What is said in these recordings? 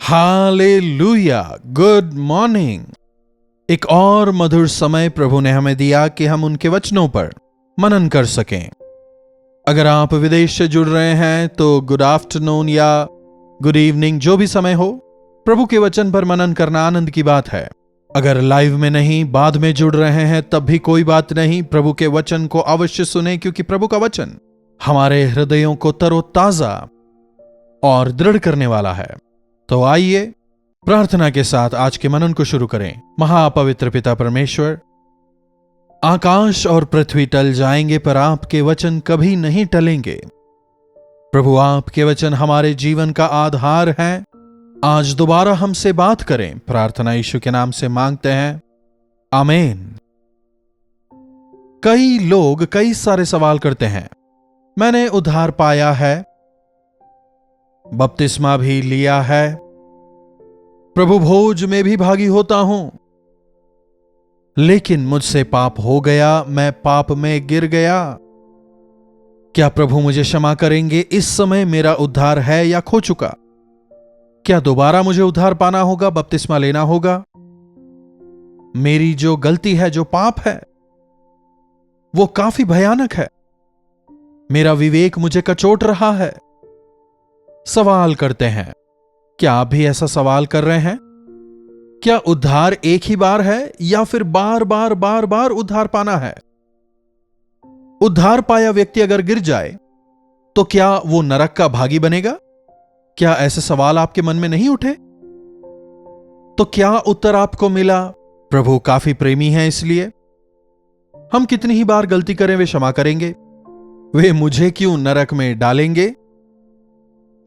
Hallelujah, good morning. एक और मधुर समय प्रभु ने हमें दिया कि हम उनके वचनों पर मनन कर सकें। अगर आप विदेश से जुड़ रहे हैं तो गुड आफ्टरनून या गुड इवनिंग, जो भी समय हो, प्रभु के वचन पर मनन करना आनंद की बात है। अगर लाइव में नहीं, बाद में जुड़ रहे हैं, तब भी कोई बात नहीं। प्रभु के वचन को अवश्य सुने, क्योंकि प्रभु का वचन हमारे हृदयों को तरोताजा और दृढ़ करने वाला है। तो आइए प्रार्थना के साथ आज के मनन को शुरू करें। महापवित्र पिता परमेश्वर, आकाश और पृथ्वी टल जाएंगे पर आपके वचन कभी नहीं टलेंगे। प्रभु, आपके वचन हमारे जीवन का आधार हैं। आज दोबारा हमसे बात करें, प्रार्थना यीशु के नाम से मांगते हैं, आमीन। कई लोग कई सारे सवाल करते हैं। मैंने उद्धार पाया है, बपतिस्मा भी लिया है, प्रभु भोज में भी भागी होता हूं, लेकिन मुझसे पाप हो गया, मैं पाप में गिर गया। क्या प्रभु मुझे क्षमा करेंगे? इस समय मेरा उद्धार है या खो चुका? क्या दोबारा मुझे उद्धार पाना होगा, बपतिस्मा लेना होगा? मेरी जो गलती है, जो पाप है, वो काफी भयानक है। मेरा विवेक मुझे कचोट रहा है। सवाल करते हैं। क्या आप भी ऐसा सवाल कर रहे हैं? क्या उद्धार एक ही बार है या फिर बार बार उद्धार पाना है? उद्धार पाया व्यक्ति अगर गिर जाए तो क्या वो नरक का भागी बनेगा? क्या ऐसे सवाल आपके मन में नहीं उठे? तो क्या उत्तर आपको मिला? प्रभु काफी प्रेमी है, इसलिए हम कितनी ही बार गलती करें वे क्षमा करेंगे। वे मुझे क्यों नरक में डालेंगे?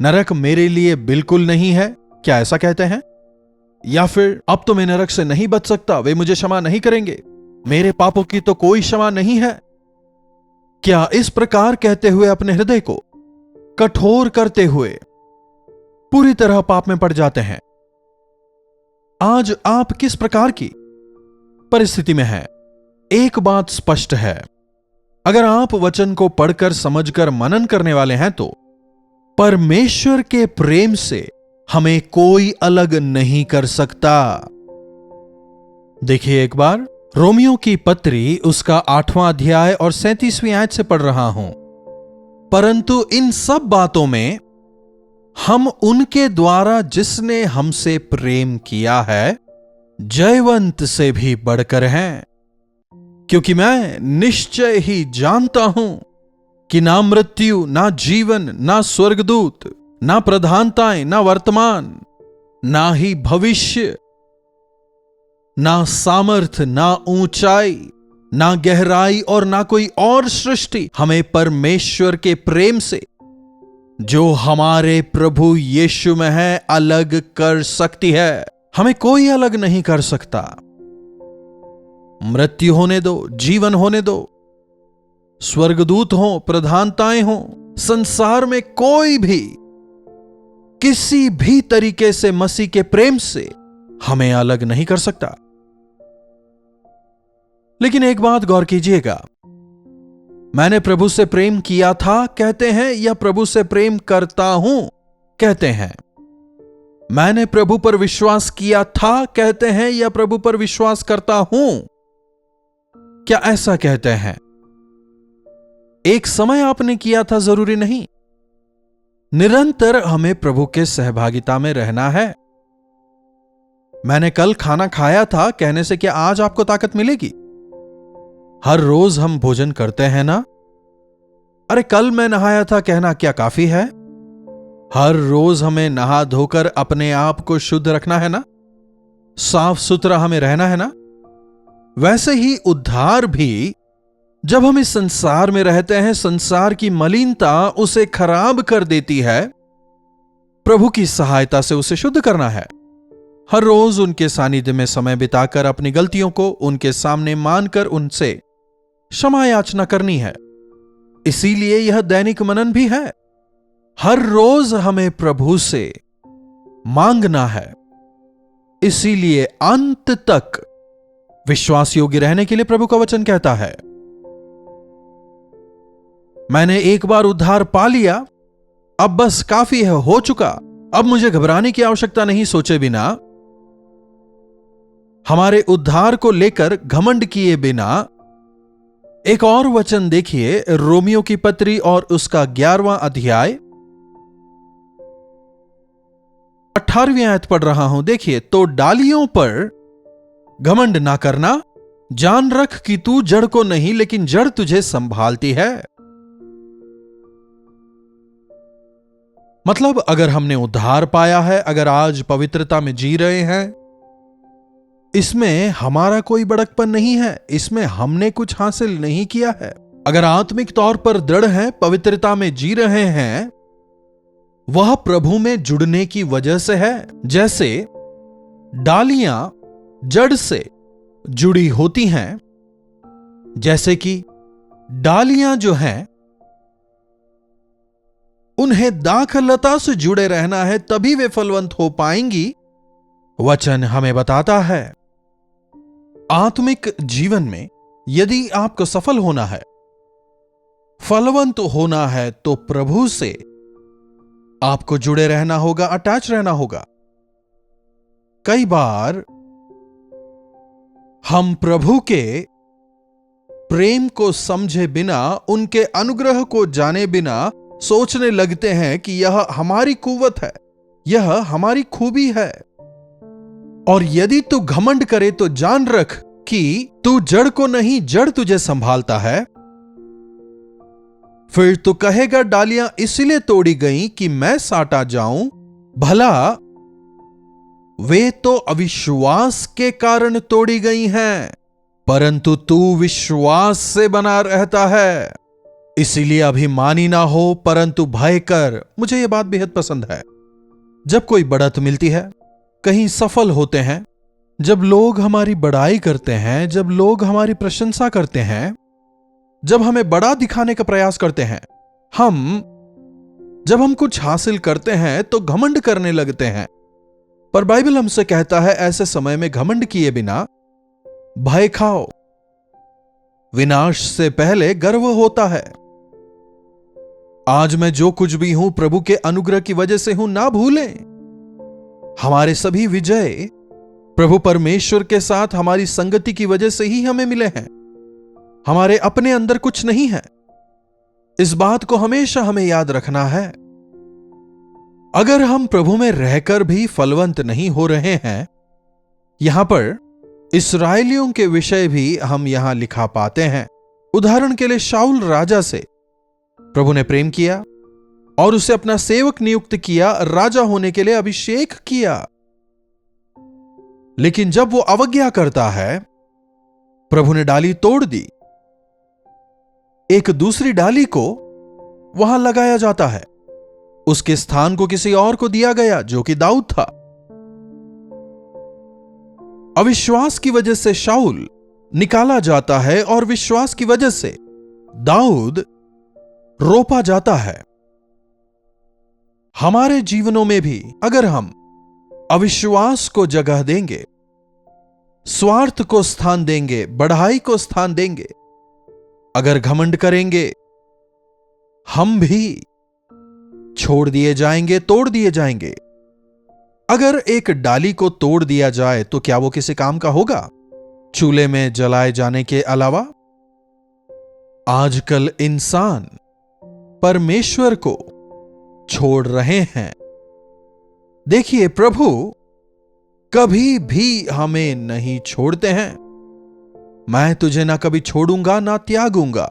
नरक मेरे लिए बिल्कुल नहीं है, क्या ऐसा कहते हैं? या फिर अब तो मैं नरक से नहीं बच सकता, वे मुझे क्षमा नहीं करेंगे, मेरे पापों की तो कोई क्षमा नहीं है। क्या इस प्रकार कहते हुए अपने हृदय को कठोर करते हुए पूरी तरह पाप में पड़ जाते हैं? आज आप किस प्रकार की परिस्थिति में हैं? एक बात स्पष्ट है, अगर आप वचन को पढ़कर समझकर मनन करने वाले हैं तो परमेश्वर के प्रेम से हमें कोई अलग नहीं कर सकता। देखिए एक बार, रोमियो की पत्री उसका 8वां अध्याय और 37वीं आयत से पढ़ रहा हूं। परंतु इन सब बातों में हम उनके द्वारा जिसने हमसे प्रेम किया है, जयवंत से भी बढ़कर हैं। क्योंकि मैं निश्चय ही जानता हूं कि ना मृत्यु, ना जीवन, ना स्वर्गदूत, ना प्रधानताएं, ना वर्तमान, ना ही भविष्य, ना सामर्थ, ना ऊंचाई, ना गहराई और ना कोई और सृष्टि हमें परमेश्वर के प्रेम से जो हमारे प्रभु यीशु में है अलग कर सकती है। हमें कोई अलग नहीं कर सकता। मृत्यु होने दो, जीवन होने दो, स्वर्गदूत हो, प्रधानताएं हो, संसार में कोई भी किसी भी तरीके से मसीह के प्रेम से हमें अलग नहीं कर सकता। लेकिन एक बात गौर कीजिएगा, मैंने प्रभु से प्रेम किया था कहते हैं या प्रभु से प्रेम करता हूं कहते हैं? मैंने प्रभु पर विश्वास किया था कहते हैं या प्रभु पर विश्वास करता हूं? क्या ऐसा कहते हैं? एक समय आपने किया था जरूरी नहीं। निरंतर हमें प्रभु के सहभागिता में रहना है। मैंने कल खाना खाया था कहने से क्या आज आपको ताकत मिलेगी? हर रोज हम भोजन करते हैं ना? अरे कल मैं नहाया था कहना क्या काफी है? हर रोज हमें नहा धोकर अपने आप को शुद्ध रखना है ना? साफ सुथरा हमें रहना है ना? वैसे ही उद्धार भी, जब हम इस संसार में रहते हैं, संसार की मलिनता उसे खराब कर देती है। प्रभु की सहायता से उसे शुद्ध करना है। हर रोज उनके सानिध्य में समय बिताकर अपनी गलतियों को उनके सामने मानकर उनसे क्षमा याचना करनी है। इसीलिए यह दैनिक मनन भी है। हर रोज हमें प्रभु से मांगना है। इसीलिए अंत तक विश्वास योग्य रहने के लिए प्रभु का वचन कहता है, मैंने एक बार उद्धार पा लिया, अब बस काफी है, हो चुका, अब मुझे घबराने की आवश्यकता नहीं, सोचे बिना, हमारे उद्धार को लेकर घमंड किए बिना। एक और वचन देखिए, रोमियो की पत्री और उसका 11वां अध्याय 18वीं आयत पढ़ रहा हूं। देखिए, तो डालियों पर घमंड ना करना, जान रख कि तू जड़ को नहीं लेकिन जड़ तुझे संभालती है। मतलब अगर हमने उद्धार पाया है, अगर आज पवित्रता में जी रहे हैं, इसमें हमारा कोई बड़कपन नहीं है, इसमें हमने कुछ हासिल नहीं किया है। अगर आत्मिक तौर पर दृढ़ हैं, पवित्रता में जी रहे हैं, वह प्रभु में जुड़ने की वजह से है। जैसे डालियां जड़ से जुड़ी होती हैं, जैसे कि डालियां जो हैं उन्हें दाखलता से जुड़े रहना है, तभी वे फलवंत हो पाएंगी। वचन हमें बताता है आत्मिक जीवन में यदि आपको सफल होना है, फलवंत होना है, तो प्रभु से आपको जुड़े रहना होगा, अटैच रहना होगा। कई बार हम प्रभु के प्रेम को समझे बिना, उनके अनुग्रह को जाने बिना सोचने लगते हैं कि यह हमारी कुव्वत है, यह हमारी खूबी है। और यदि तू घमंड करे तो जान रख कि तू जड़ को नहीं, जड़ तुझे संभालता है। फिर तू कहेगा डालियां इसलिए तोड़ी गईं कि मैं साटा जाऊं, भला वे तो अविश्वास के कारण तोड़ी गई हैं, परंतु तू विश्वास से बना रहता है, इसीलिए अभिमानी ना हो परंतु भय कर। मुझे यह बात बेहद पसंद है। जब कोई बढ़त मिलती है, कहीं सफल होते हैं, जब लोग हमारी बड़ाई करते हैं, जब लोग हमारी प्रशंसा करते हैं, जब हमें बड़ा दिखाने का प्रयास करते हैं, जब हम कुछ हासिल करते हैं तो घमंड करने लगते हैं। पर बाइबल हमसे कहता है ऐसे समय में घमंड किए बिना भय खाओ, विनाश से पहले गर्व होता है। आज मैं जो कुछ भी हूं प्रभु के अनुग्रह की वजह से हूं, ना भूलें। हमारे सभी विजय प्रभु परमेश्वर के साथ हमारी संगति की वजह से ही हमें मिले हैं। हमारे अपने अंदर कुछ नहीं है। इस बात को हमेशा हमें याद रखना है। अगर हम प्रभु में रहकर भी फलवंत नहीं हो रहे हैं, यहां पर इस्राएलियों के विषय भी हम यहां लिखा पाते हैं। उदाहरण के लिए शाऊल राजा से प्रभु ने प्रेम किया और उसे अपना सेवक नियुक्त किया, राजा होने के लिए अभिषेक किया। लेकिन जब वो अवज्ञा करता है, प्रभु ने डाली तोड़ दी, एक दूसरी डाली को वहां लगाया जाता है, उसके स्थान को किसी और को दिया गया जो कि दाऊद था। अविश्वास की वजह से शाऊल निकाला जाता है और विश्वास की वजह से दाऊद रोपा जाता है। हमारे जीवनों में भी अगर हम अविश्वास को जगह देंगे, स्वार्थ को स्थान देंगे, बढ़ाई को स्थान देंगे, अगर घमंड करेंगे, हम भी छोड़ दिए जाएंगे, तोड़ दिए जाएंगे। अगर एक डाली को तोड़ दिया जाए तो क्या वो किसी काम का होगा, चूल्हे में जलाए जाने के अलावा? आजकल इंसान परमेश्वर को छोड़ रहे हैं। देखिए, प्रभु कभी भी हमें नहीं छोड़ते हैं। मैं तुझे ना कभी छोड़ूंगा ना त्यागूंगा।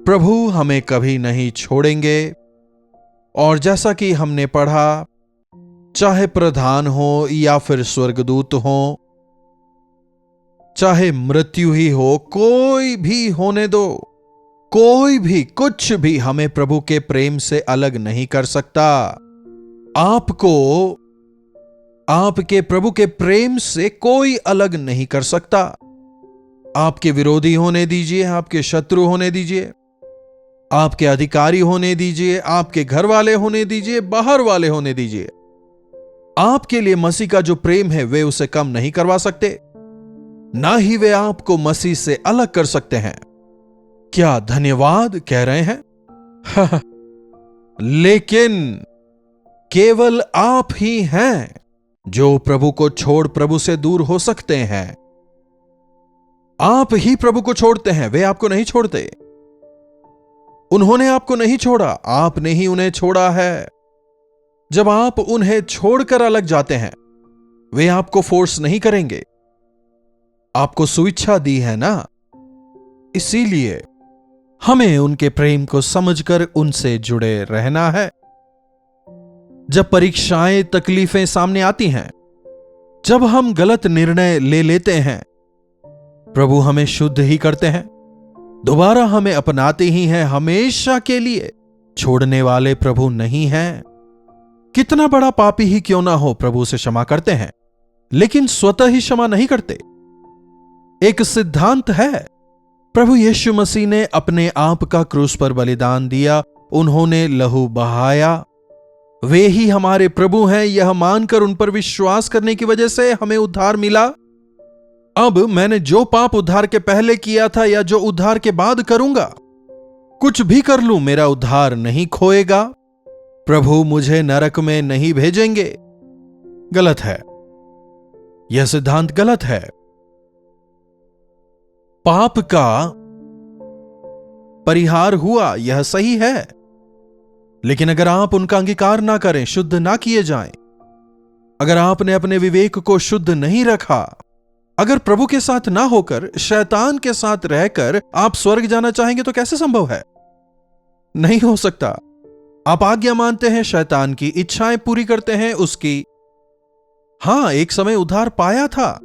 प्रभु हमें कभी नहीं छोड़ेंगे। और जैसा कि हमने पढ़ा, चाहे प्रधान हो या फिर स्वर्गदूत हो, चाहे मृत्यु ही हो, कोई भी होने दो, कोई भी कुछ भी हमें प्रभु के प्रेम से अलग नहीं कर सकता। आपको आपके प्रभु के प्रेम से कोई अलग नहीं कर सकता। आपके विरोधी होने दीजिए, आपके शत्रु होने दीजिए, आपके अधिकारी होने दीजिए, आपके घर वाले होने दीजिए, बाहर वाले होने दीजिए, आपके लिए मसीह का जो प्रेम है वे उसे कम नहीं करवा सकते, ना ही वे आपको मसीह से अलग कर सकते हैं। क्या धन्यवाद कह रहे हैं? लेकिन केवल आप ही हैं जो प्रभु को छोड़ प्रभु से दूर हो सकते हैं। आप ही प्रभु को छोड़ते हैं, वे आपको नहीं छोड़ते। उन्होंने आपको नहीं छोड़ा, आपने ही उन्हें छोड़ा है। जब आप उन्हें छोड़कर अलग जाते हैं, वे आपको फोर्स नहीं करेंगे, आपको स्वेच्छा दी है ना। इसीलिए हमें उनके प्रेम को समझकर उनसे जुड़े रहना है। जब परीक्षाएं, तकलीफें सामने आती हैं, जब हम गलत निर्णय ले लेते हैं, प्रभु हमें शुद्ध ही करते हैं, दोबारा हमें अपनाते ही हैं, हमेशा के लिए छोड़ने वाले प्रभु नहीं हैं। कितना बड़ा पापी ही क्यों ना हो, प्रभु से क्षमा करते हैं, लेकिन स्वतः ही क्षमा नहीं करते। एक सिद्धांत है, प्रभु यीशु मसीह ने अपने आप का क्रूस पर बलिदान दिया, उन्होंने लहू बहाया, वे ही हमारे प्रभु हैं, यह मानकर उन पर विश्वास करने की वजह से हमें उद्धार मिला। अब मैंने जो पाप उद्धार के पहले किया था या जो उद्धार के बाद करूंगा, कुछ भी कर लूं, मेरा उद्धार नहीं खोएगा। प्रभु मुझे नरक में नहीं भेजेंगे। गलत है, यह सिद्धांत गलत है। पाप का परिहार हुआ, यह सही है, लेकिन अगर आप उनका अंगीकार ना करें, शुद्ध ना किए जाएं, अगर आपने अपने विवेक को शुद्ध नहीं रखा, अगर प्रभु के साथ ना होकर शैतान के साथ रहकर आप स्वर्ग जाना चाहेंगे, तो कैसे संभव है? नहीं हो सकता। आप आज्ञा मानते हैं, शैतान की इच्छाएं पूरी करते हैं, उसकी हां, एक समय उद्धार पाया था,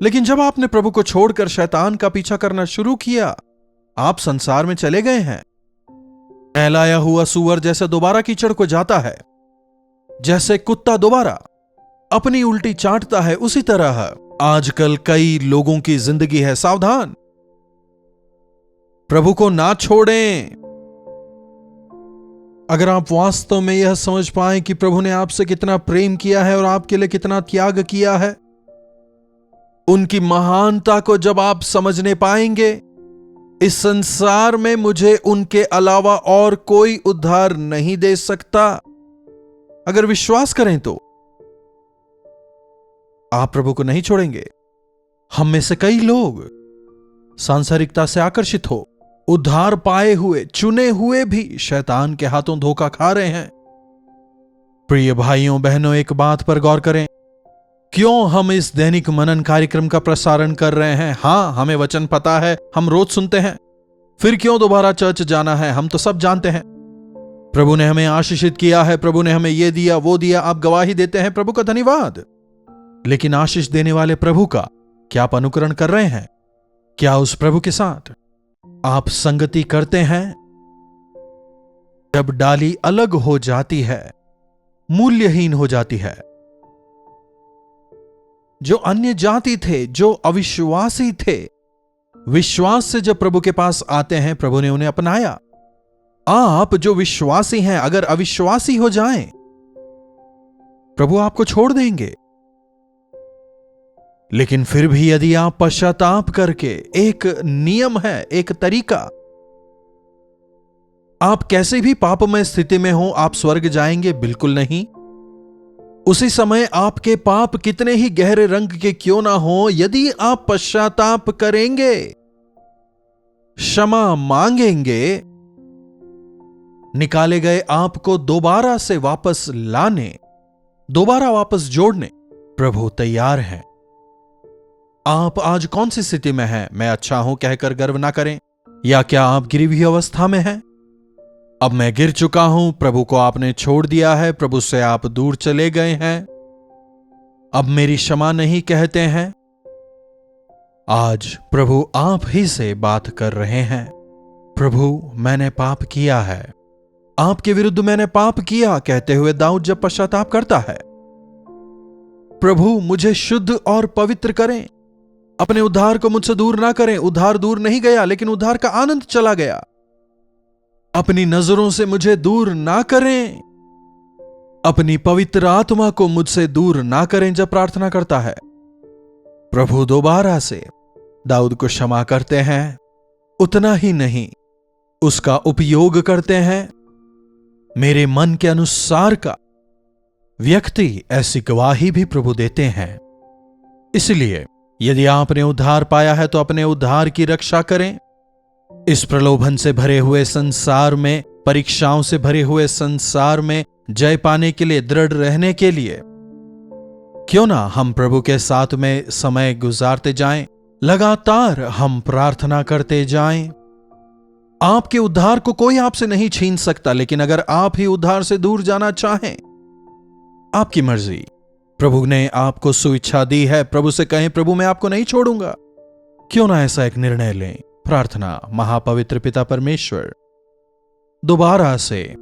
लेकिन जब आपने प्रभु को छोड़कर शैतान का पीछा करना शुरू किया, आप संसार में चले गए हैं। नहलाया हुआ सूअर जैसे दोबारा कीचड़ को जाता है, जैसे कुत्ता दोबारा अपनी उल्टी चाटता है, उसी तरह आजकल कई लोगों की जिंदगी है। सावधान, प्रभु को ना छोड़ें। अगर आप वास्तव में यह समझ पाएं कि प्रभु ने आपसे कितना प्रेम किया है और आपके लिए कितना त्याग किया है, उनकी महानता को जब आप समझने पाएंगे, इस संसार में मुझे उनके अलावा और कोई उद्धार नहीं दे सकता, अगर विश्वास करें तो आप प्रभु को नहीं छोड़ेंगे। हम में से कई लोग सांसारिकता से आकर्षित हो, उद्धार पाए हुए, चुने हुए भी शैतान के हाथों धोखा खा रहे हैं। प्रिय भाइयों बहनों, एक बात पर गौर करें, क्यों हम इस दैनिक मनन कार्यक्रम का प्रसारण कर रहे हैं? हां, हमें वचन पता है, हम रोज सुनते हैं, फिर क्यों दोबारा चर्च जाना है? हम तो सब जानते हैं। प्रभु ने हमें आशीषित किया है, प्रभु ने हमें यह दिया, वो दिया, आप गवाही देते हैं, प्रभु का धन्यवाद। लेकिन आशीष देने वाले प्रभु का क्या आप अनुकरण कर रहे हैं? क्या उस प्रभु के साथ आप संगति करते हैं? जब डाली अलग हो जाती है, मूल्यहीन हो जाती है, जो अन्य जाति थे, जो अविश्वासी थे, विश्वास से जब प्रभु के पास आते हैं, प्रभु ने उन्हें अपनाया। आप जो विश्वासी हैं, अगर अविश्वासी हो जाएं, प्रभु आपको छोड़ देंगे। लेकिन फिर भी यदि आप पश्चाताप करके, एक नियम है, एक तरीका, आप कैसे भी पापमय स्थिति में हो, आप स्वर्ग जाएंगे? बिल्कुल नहीं। उसी समय आपके पाप कितने ही गहरे रंग के क्यों ना हो, यदि आप पश्चाताप करेंगे, क्षमा मांगेंगे, निकाले गए आपको दोबारा से वापस लाने, दोबारा वापस जोड़ने प्रभु तैयार हैं। आप आज कौन सी स्थिति में हैं? मैं अच्छा हूं कहकर गर्व ना करें। या क्या आप गिरी हुई अवस्था में हैं? अब मैं गिर चुका हूं, प्रभु को आपने छोड़ दिया है, प्रभु से आप दूर चले गए हैं, अब मेरी क्षमा नहीं कहते हैं। आज प्रभु आप ही से बात कर रहे हैं। प्रभु, मैंने पाप किया है, आपके विरुद्ध मैंने पाप किया, कहते हुए दाऊद जब पश्चाताप करता है, प्रभु मुझे शुद्ध और पवित्र करें, अपने उद्धार को मुझसे दूर ना करें। उद्धार दूर नहीं गया, लेकिन उद्धार का आनंद चला गया। अपनी नजरों से मुझे दूर ना करें, अपनी पवित्र आत्मा को मुझसे दूर ना करें। जब प्रार्थना करता है, प्रभु दोबारा से दाऊद को क्षमा करते हैं। उतना ही नहीं, उसका उपयोग करते हैं, मेरे मन के अनुसार का व्यक्ति ऐसी गवाही भी प्रभु देते हैं। इसलिए यदि आपने उद्धार पाया है तो अपने उद्धार की रक्षा करें। इस प्रलोभन से भरे हुए संसार में, परीक्षाओं से भरे हुए संसार में जय पाने के लिए, दृढ़ रहने के लिए क्यों ना हम प्रभु के साथ में समय गुजारते जाएं, लगातार हम प्रार्थना करते जाएं। आपके उद्धार को कोई आपसे नहीं छीन सकता, लेकिन अगर आप ही उद्धार से दूर जाना चाहें, आपकी मर्जी। प्रभु ने आपको सुइच्छा दी है। प्रभु से कहें, प्रभु मैं आपको नहीं छोड़ूंगा। क्यों ना ऐसा एक निर्णय लें। प्रार्थना। महापवित्र पिता परमेश्वर, दोबारा से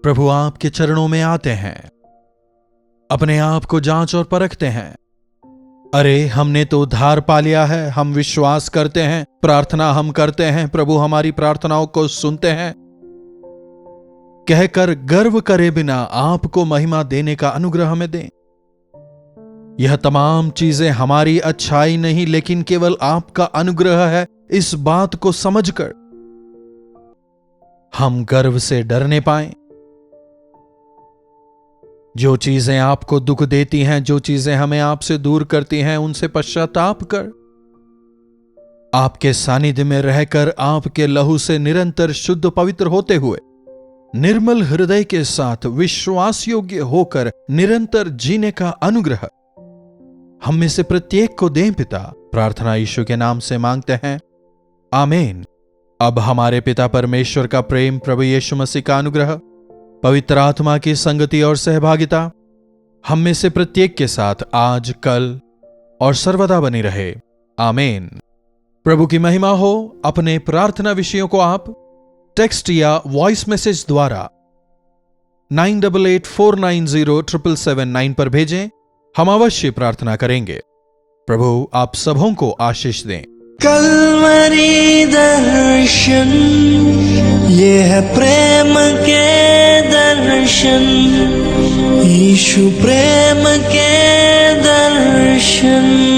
प्रभु आपके चरणों में आते हैं, अपने आप को जांच और परखते हैं। अरे हमने तो उद्धार पा लिया है, हम विश्वास करते हैं, प्रार्थना हम करते हैं, प्रभु हमारी प्रार्थनाओं को सुनते हैं, कहकर गर्व करे बिना आपको महिमा देने का अनुग्रह हमें दें। यह तमाम चीजें हमारी अच्छाई नहीं, लेकिन केवल आपका अनुग्रह है। इस बात को समझकर हम गर्व से डरने पाएं। जो चीजें आपको दुख देती हैं, जो चीजें हमें आपसे दूर करती हैं, उनसे पश्चाताप कर आपके सानिध्य में रहकर, आपके लहू से निरंतर शुद्ध पवित्र होते हुए, निर्मल हृदय के साथ विश्वास योग्य होकर निरंतर जीने का अनुग्रह हम में से प्रत्येक को दें पिता। प्रार्थना यीशु के नाम से मांगते हैं, आमीन। अब हमारे पिता परमेश्वर का प्रेम, प्रभु यीशु मसीह का अनुग्रह, पवित्र आत्मा की संगति और सहभागिता हम में से प्रत्येक के साथ आज, कल और सर्वदा बनी रहे। आमीन। प्रभु की महिमा हो। अपने प्रार्थना विषयों को आप टेक्स्ट या वॉइस मैसेज द्वारा 9884907779 पर भेजें। हम अवश्य प्रार्थना करेंगे। प्रभु आप सबों को आशीष दें। कलवरी दर्शन, ये है प्रेम के दर्शन, यीशु प्रेम के दर्शन।